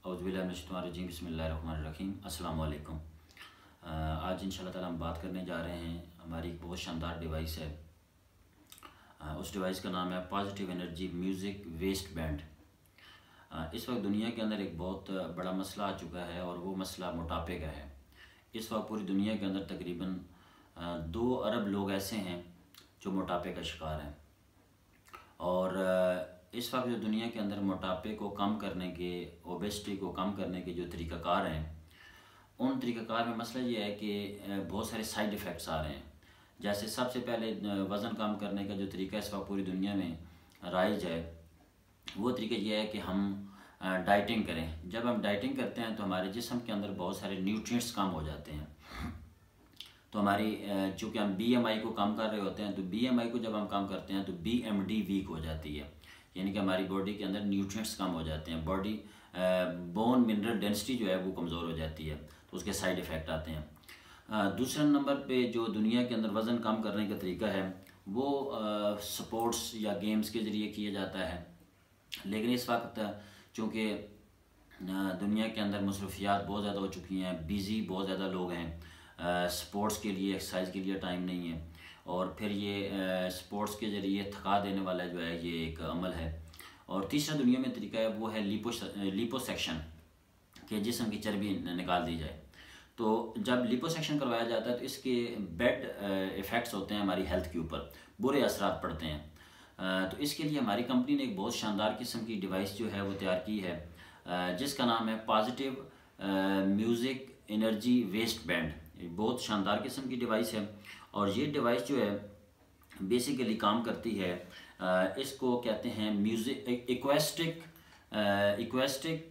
औज़ुबिल्लाहिमिनश्शैतानिर्रजीम बिस्मिल्लाहिर्रहमानिर्रहीम अस्सलाम वालेकुम। आज इंशाल्लाह ताला हम बात करने जा रहे हैं, हमारी एक बहुत शानदार डिवाइस है। उस डिवाइस का नाम है positive energy music waste band. इस वक्त दुनिया के अंदर एक बहुत बड़ा मसला आ चुका है और वो मसला मोटापे का है। इस वक्त पूरी दुनिया के अंदर तकरीबन 2 अरब लोग ऐसे हैं जो मोटापे का शिकार हैं। और इस वक्त जो दुनिया के अंदर मोटापे को कम करने के, ओबेसिटी को कम करने के जो तरीक़ाकार हैं, उन तरीक़ाकार में मसला ये है कि बहुत सारे साइड इफ़ेक्ट्स आ रहे हैं। जैसे सबसे पहले वज़न कम करने का जो तरीका इस वक्त पूरी दुनिया में राइज है, वो तरीका ये है कि हम डाइटिंग करें। जब हम डाइटिंग करते हैं तो हमारे जिस्म के अंदर बहुत सारे न्यूट्रिएंट्स कम हो जाते हैं। तो हमारी चूँकि हम BMI को कम कर रहे होते हैं, तो BMI को जब हम कम करते हैं तो BMD वीक हो जाती है, यानी कि हमारी बॉडी के अंदर न्यूट्रिएंट्स कम हो जाते हैं। बॉडी बोन मिनरल डेंसिटी जो है वो कमज़ोर हो जाती है, तो उसके साइड इफ़ेक्ट आते हैं। दूसरे नंबर पे जो दुनिया के अंदर वज़न कम करने का तरीका है वो स्पोर्ट्स या गेम्स के ज़रिए किया जाता है। लेकिन इस वक्त चूँकि दुनिया के अंदर मसरूफियात बहुत ज़्यादा हो चुकी हैं, बिज़ी बहुत ज़्यादा लोग हैं, स्पोर्ट्स के लिए, एक्सरसाइज के लिए टाइम नहीं है। और फिर ये स्पोर्ट्स के ज़रिए थका देने वाला जो है ये एक अमल है। और तीसरा दुनिया में तरीका है वो है लिपोसेक्शन, कि जिस्म की चर्बी निकाल दी जाए। तो जब लिपोसेक्शन करवाया जाता है तो इसके बैड इफ़ेक्ट्स होते हैं हमारी हेल्थ के ऊपर, बुरे असरात पड़ते हैं। तो इसके लिए हमारी कंपनी ने एक बहुत शानदार किस्म की डिवाइस जो है वो तैयार की है, जिसका नाम है positive music energy waste band. बहुत शानदार किस्म की डिवाइस है और ये डिवाइस जो है बेसिकली काम करती है, इसको कहते हैं म्यूज़िक इक्वेस्टिक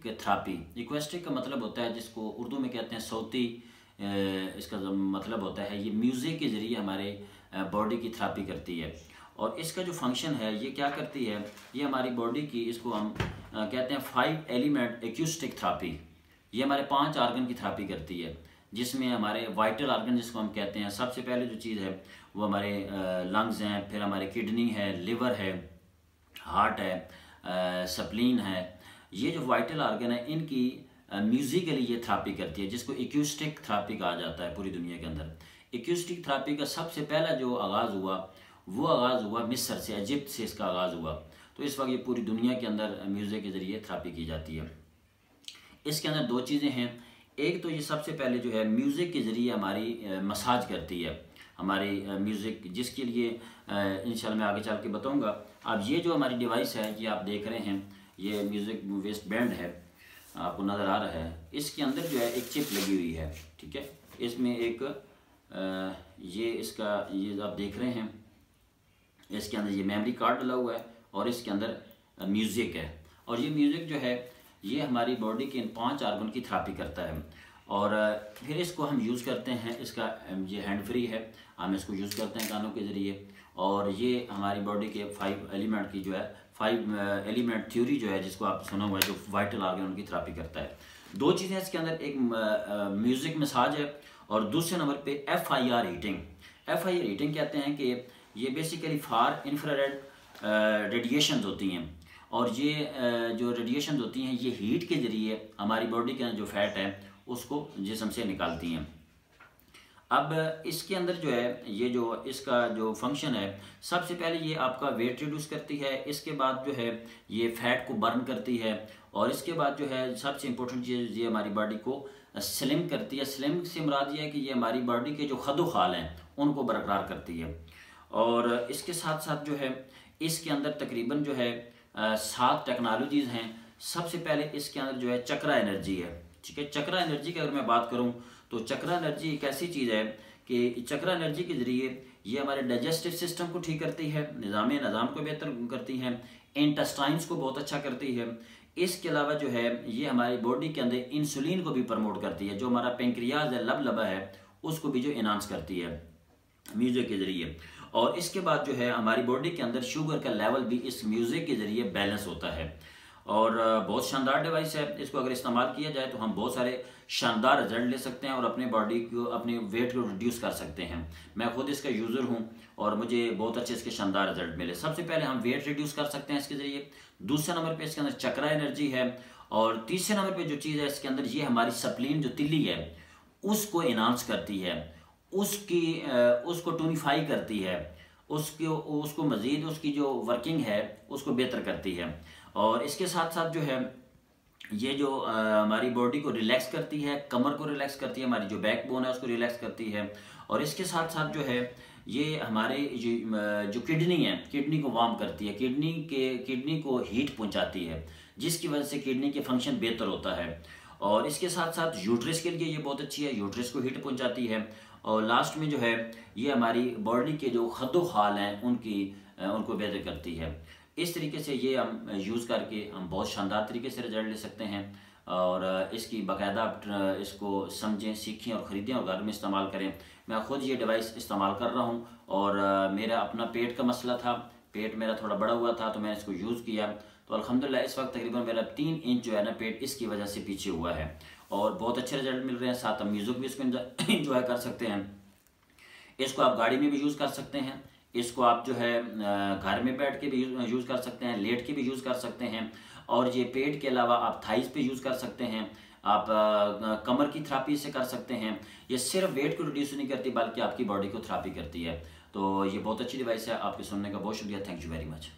थेरापी। इक्वेस्टिक का मतलब होता है, जिसको उर्दू में कहते हैं सौती, इसका मतलब होता है ये म्यूज़िक के ज़रिए हमारे बॉडी की थेरापी करती है। और इसका जो फंक्शन है ये क्या करती है, ये हमारी बॉडी की, इसको हम कहते हैं 5 एलिमेंट एक्यूस्टिक थेरापी। ये हमारे 5 आर्गन की थेरापी करती है, जिसमें हमारे वाइटल आर्गन जिसको हम कहते हैं, सबसे पहले जो चीज़ है वो हमारे लंग्स हैं, फिर हमारे किडनी है, लिवर है, हार्ट है, स्प्लीन है। ये जो वाइटल आर्गन है इनकी म्यूज़िकली ये थेरापी करती है, जिसको एक्यूस्टिक थेरापी कहा जाता है पूरी दुनिया के अंदर। एक्यूस्टिक थेरापी का सबसे पहला जो आगाज़ हुआ वो आगाज़ हुआ मिस्र से, इजिप्ट से इसका आगाज़ हुआ। तो इस वक्त ये पूरी दुनिया के अंदर म्यूज़िक के ज़रिए थेरापी की जाती है। इसके अंदर 2 चीज़ें हैं। एक तो ये सबसे पहले जो है म्यूज़िक के ज़रिए हमारी मसाज करती है, हमारी म्यूज़िक, जिसके लिए इंशाल्लाह मैं आगे चल के बताऊँगा। अब ये जो हमारी डिवाइस है ये आप देख रहे हैं, ये म्यूज़िक वेस्ट बैंड है, आपको नज़र आ रहा है। इसके अंदर जो है एक चिप लगी हुई है, ठीक है। इसमें एक ये इसका ये आप देख रहे हैं, इसके अंदर ये मेमोरी कार्ड डला हुआ है और इसके अंदर म्यूज़िक है। और ये म्यूज़िक जो है ये हमारी बॉडी के इन 5 आर्गन की थेरापी करता है। और फिर इसको हम यूज़ करते हैं, इसका ये हैंड फ्री है, हम इसको यूज़ करते हैं कानों के ज़रिए। और ये हमारी बॉडी के 5 एलिमेंट की जो है 5 एलिमेंट थ्योरी जो है, जिसको आप सुना हुआ है, जो वाइटल आर्गन उनकी थेरापी करता है। 2 चीज़ें इसके अंदर, एक म्यूज़िक मसाज है और दूसरे नंबर पे FIR हीटिंग। FIR हीटिंग कहते हैं कि ये बेसिकली फार इंफ्रारेड रेडिएशंस होती हैं, और ये जो रेडिएशंस होती हैं ये हीट के ज़रिए हमारी बॉडी के अंदर जो फैट है उसको जिस्म से निकालती हैं। अब इसके अंदर जो है ये जो इसका जो फंक्शन है, सबसे पहले ये आपका वेट रिड्यूस करती है, इसके बाद जो है ये फैट को बर्न करती है, और इसके बाद जो है सबसे इम्पोर्टेंट चीज़ ये हमारी बॉडी को स्लिम करती है। स्लिम से मुराद ये है कि ये हमारी बॉडी के जो खदोखाल हैं उनको बरकरार करती है। और इसके साथ साथ जो है इसके अंदर तकरीबन जो है 7 टेक्नोलॉजीज़ हैं। सबसे पहले इसके अंदर जो है चक्रा एनर्जी है, ठीक है। चक्रा एनर्जी की अगर मैं बात करूं तो चक्रा एनर्जी एक ऐसी चीज़ है कि चक्रा एनर्जी के ज़रिए ये हमारे डाइजेस्टिव सिस्टम को ठीक करती है, निज़ाम को बेहतर करती है, इंटेस्टाइन्स को बहुत अच्छा करती है। इसके अलावा जो है ये हमारी बॉडी के अंदर इंसुलिन को भी प्रमोट करती है, जो हमारा पेंक्रियाज है, लबलबा है, उसको भी जो इनहांस करती है म्यूज़िक के ज़रिए। और इसके बाद जो है हमारी बॉडी के अंदर शुगर का लेवल भी इस म्यूज़िक के ज़रिए बैलेंस होता है। और बहुत शानदार डिवाइस है, इसको अगर इस्तेमाल किया जाए तो हम बहुत सारे शानदार रिजल्ट ले सकते हैं और अपने बॉडी को, अपने वेट को रिड्यूस कर सकते हैं। मैं खुद इसका यूज़र हूं और मुझे बहुत अच्छे इसके शानदार रिजल्ट मिले। सबसे पहले हम वेट रिड्यूस कर सकते हैं इसके ज़रिए। दूसरे नंबर पे इसके अंदर चक्रा एनर्जी है और तीसरे नंबर पे जो चीज़ है इसके अंदर, ये हमारी स्प्लीन जो तिल्ली है उसको इनहांस करती है, उसको टोनिफाई करती है, उसको मज़ीद उसकी जो वर्किंग है उसको बेहतर करती है। और इसके साथ साथ जो है ये जो हमारी बॉडी को रिलैक्स करती है, कमर को रिलैक्स करती है, हमारी जो बैकबोन है उसको रिलैक्स करती है। और इसके साथ साथ जो है ये हमारे जो किडनी है, किडनी को वार्म करती है, किडनी को हीट पहुंचाती है, जिसकी वजह से किडनी के फंक्शन बेहतर होता है। और इसके साथ साथ यूट्रस के लिए ये बहुत अच्छी है, यूट्रस को हीट पहुंचाती है। और लास्ट में जो है ये हमारी बॉडी के जो खद्दो खाल हैं उनको बेहतर करती है। इस तरीके से ये हम यूज़ करके हम बहुत शानदार तरीके से रिजल्ट ले सकते हैं। और इसकी बाकायदा आप इसको समझें, सीखें और ख़रीदें और घर में इस्तेमाल करें। मैं ख़ुद ये डिवाइस इस्तेमाल कर रहा हूँ और मेरा अपना पेट का मसला था, पेट मेरा थोड़ा बड़ा हुआ था तो मैंने इसको यूज़ किया, तो अल्हम्दुलिल्लाह इस वक्त तकरीबन मेरा 3 इंच जो है ना पेट इसकी वजह से पीछे हुआ है और बहुत अच्छे रिजल्ट मिल रहे हैं। साथ हम म्यूज़िक भी इसको इंजॉय कर सकते हैं। इसको आप गाड़ी में भी यूज़ कर सकते हैं, इसको आप जो है घर में बैठ के भी यूज़ कर सकते हैं, लेट के भी यूज़ कर सकते हैं। और ये पेट के अलावा आप थाइस पे यूज़ कर सकते हैं, आप कमर की थेरेपी से कर सकते हैं। ये सिर्फ वेट को रिड्यूस नहीं करती बल्कि आपकी बॉडी को थेरेपी करती है। तो ये बहुत अच्छी डिवाइस है। आपके सुनने का बहुत शुक्रिया। Thank you very much.